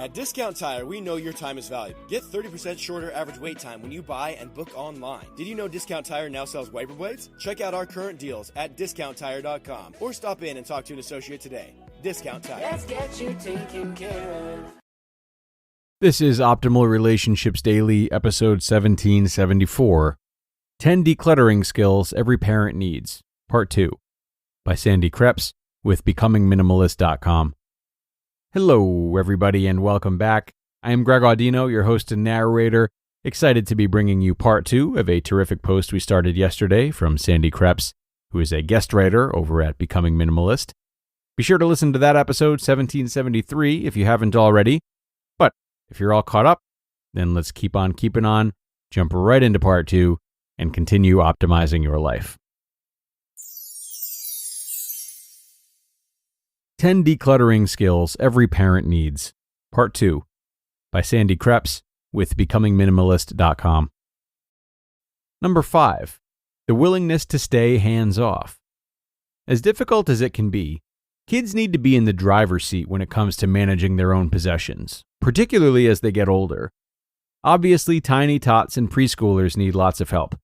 At Discount Tire, we know your time is valuable. Get 30% shorter average wait time when you buy and book online. Did you know Discount Tire now sells wiper blades? Check out our current deals at DiscountTire.com or stop in and talk to an associate today. Discount Tire. Let's get you taken care of. This is Optimal Relationships Daily, episode 1774, 10 Decluttering Skills Every Parent Needs, Part 2, by Sandy Kreps with BecomingMinimalist.com. Hello, everybody, and welcome back. I am Greg Audino, your host and narrator, excited to be bringing you Part 2 of a terrific post we started yesterday from Sandy Kreps, who is a guest writer over at Becoming Minimalist. Be sure to listen to that episode 1773 if you haven't already. But if you're all caught up, then let's keep on keeping on, jump right into Part 2, and continue optimizing your life. 10 Decluttering Skills Every Parent Needs, Part 2, by Sandy Kreps with BecomingMinimalist.com. Number 5, the willingness to stay hands-off. As difficult as it can be, kids need to be in the driver's seat when it comes to managing their own possessions, particularly as they get older. Obviously, tiny tots and preschoolers need lots of help,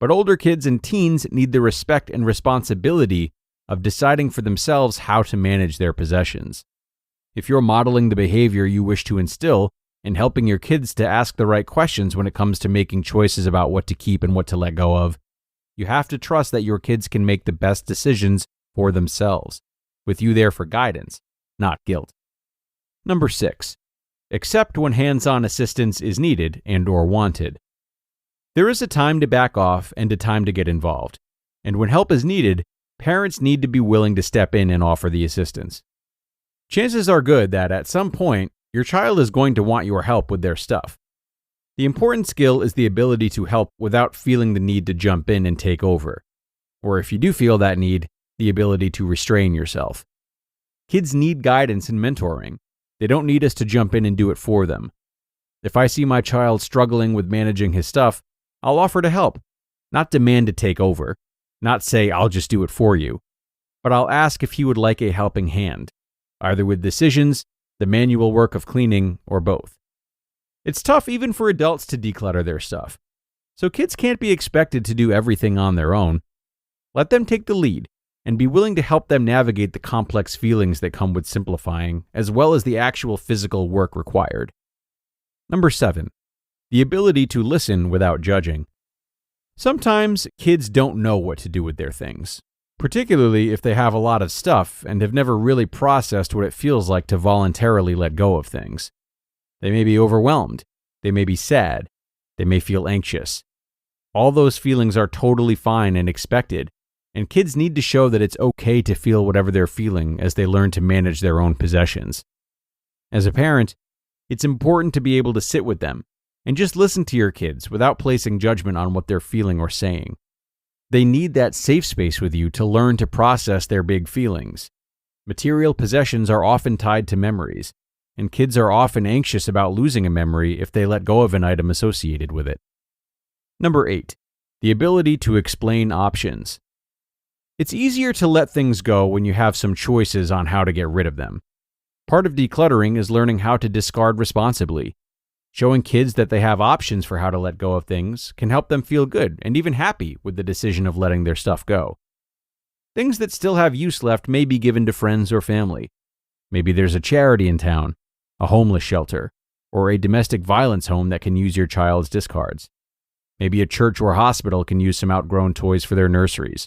but older kids and teens need the respect and responsibility of deciding for themselves how to manage their possessions. If you're modeling the behavior you wish to instill and helping your kids to ask the right questions when it comes to making choices about what to keep and what to let go of, you have to trust that your kids can make the best decisions for themselves, with you there for guidance, not guilt. Number 6, accept when hands-on assistance is needed and/or wanted. There is a time to back off and a time to get involved, and when help is needed, parents need to be willing to step in and offer the assistance. Chances are good that at some point, your child is going to want your help with their stuff. The important skill is the ability to help without feeling the need to jump in and take over. Or if you do feel that need, the ability to restrain yourself. Kids need guidance and mentoring. They don't need us to jump in and do it for them. If I see my child struggling with managing his stuff, I'll offer to help, not demand to take over. Not say, I'll just do it for you, but I'll ask if he would like a helping hand, either with decisions, the manual work of cleaning, or both. It's tough even for adults to declutter their stuff, so kids can't be expected to do everything on their own. Let them take the lead and be willing to help them navigate the complex feelings that come with simplifying, as well as the actual physical work required. Number 7, the ability to listen without judging. Sometimes kids don't know what to do with their things, particularly if they have a lot of stuff and have never really processed what it feels like to voluntarily let go of things. They may be overwhelmed, they may be sad, they may feel anxious. All those feelings are totally fine and expected, and kids need to show that it's okay to feel whatever they're feeling as they learn to manage their own possessions. As a parent, it's important to be able to sit with them and just listen to your kids without placing judgment on what they're feeling or saying. They need that safe space with you to learn to process their big feelings. Material possessions are often tied to memories, and kids are often anxious about losing a memory if they let go of an item associated with it. Number 8, the ability to explain options. It's easier to let things go when you have some choices on how to get rid of them. Part of decluttering is learning how to discard responsibly. Showing kids that they have options for how to let go of things can help them feel good and even happy with the decision of letting their stuff go. Things that still have use left may be given to friends or family. Maybe there's a charity in town, a homeless shelter, or a domestic violence home that can use your child's discards. Maybe a church or hospital can use some outgrown toys for their nurseries.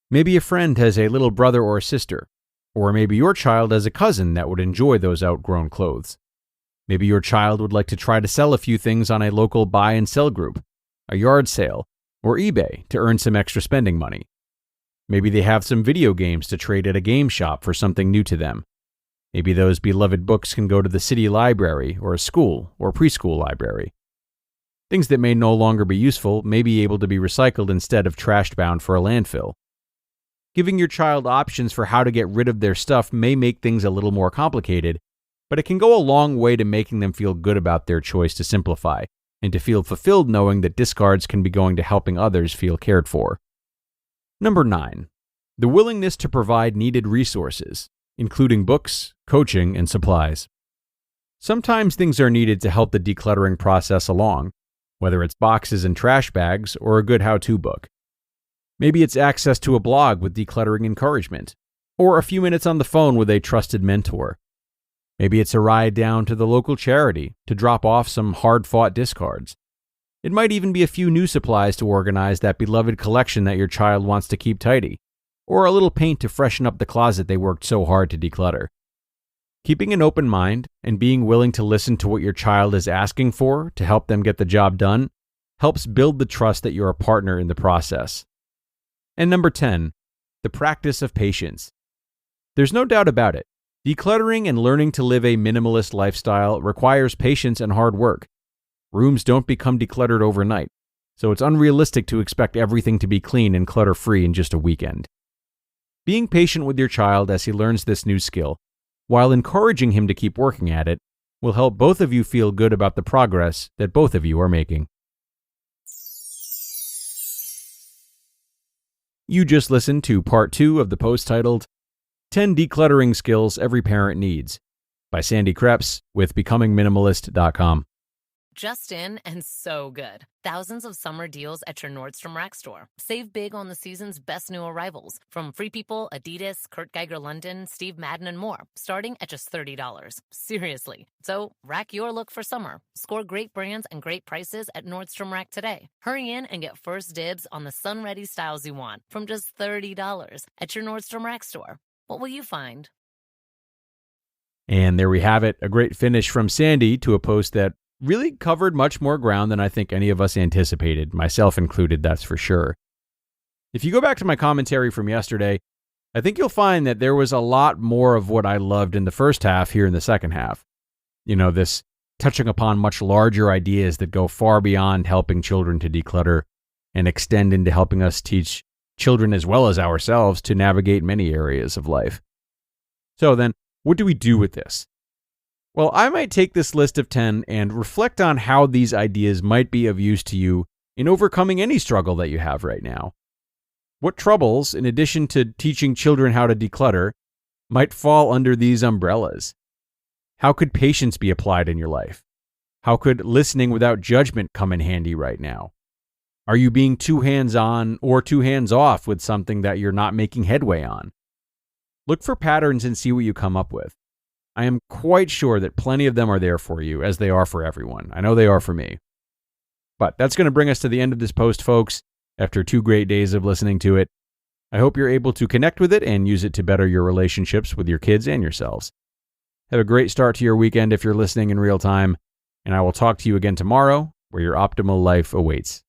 Maybe a friend has a little brother or sister, or maybe your child has a cousin that would enjoy those outgrown clothes. Maybe your child would like to try to sell a few things on a local buy and sell group, a yard sale, or eBay to earn some extra spending money. Maybe they have some video games to trade at a game shop for something new to them. Maybe those beloved books can go to the city library or a school or preschool library. Things that may no longer be useful may be able to be recycled instead of trashed bound for a landfill. Giving your child options for how to get rid of their stuff may make things a little more complicated, but it can go a long way to making them feel good about their choice to simplify and to feel fulfilled knowing that discards can be going to helping others feel cared for. Number 9, the willingness to provide needed resources, including books, coaching, and supplies. Sometimes things are needed to help the decluttering process along, whether it's boxes and trash bags or a good how-to book. Maybe it's access to a blog with decluttering encouragement, or a few minutes on the phone with a trusted mentor. Maybe it's a ride down to the local charity to drop off some hard-fought discards. It might even be a few new supplies to organize that beloved collection that your child wants to keep tidy, or a little paint to freshen up the closet they worked so hard to declutter. Keeping an open mind and being willing to listen to what your child is asking for to help them get the job done helps build the trust that you're a partner in the process. And number 10, the practice of patience. There's no doubt about it. Decluttering and learning to live a minimalist lifestyle requires patience and hard work. Rooms don't become decluttered overnight, so it's unrealistic to expect everything to be clean and clutter-free in just a weekend. Being patient with your child as he learns this new skill, while encouraging him to keep working at it, will help both of you feel good about the progress that both of you are making. You just listened to part 2 of the post titled 10 Decluttering Skills Every Parent Needs by Sandy Kreps with BecomingMinimalist.com. Just in and so good. Thousands of summer deals at your Nordstrom Rack store. Save big on the season's best new arrivals from Free People, Adidas, Kurt Geiger London, Steve Madden, and more, starting at just $30. Seriously. So rack your look for summer. Score great brands and great prices at Nordstrom Rack today. Hurry in and get first dibs on the sun-ready styles you want from just $30 at your Nordstrom Rack store. What will you find? And there we have it, a great finish from Sandy to a post that really covered much more ground than I think any of us anticipated, myself included, that's for sure. If you go back to my commentary from yesterday, I think you'll find that there was a lot more of what I loved in the first half here in the second half. You know, this touching upon much larger ideas that go far beyond helping children to declutter and extend into helping us teach children as well as ourselves to navigate many areas of life. So then, what do we do with this? Well, I might take this list of 10 and reflect on how these ideas might be of use to you in overcoming any struggle that you have right now. What troubles, in addition to teaching children how to declutter, might fall under these umbrellas? How could patience be applied in your life? How could listening without judgment come in handy right now? Are you being too hands-on or too hands-off with something that you're not making headway on? Look for patterns and see what you come up with. I am quite sure that plenty of them are there for you, as they are for everyone. I know they are for me. But that's going to bring us to the end of this post, folks, after 2 great days of listening to it. I hope you're able to connect with it and use it to better your relationships with your kids and yourselves. Have a great start to your weekend if you're listening in real time, and I will talk to you again tomorrow, where your optimal life awaits.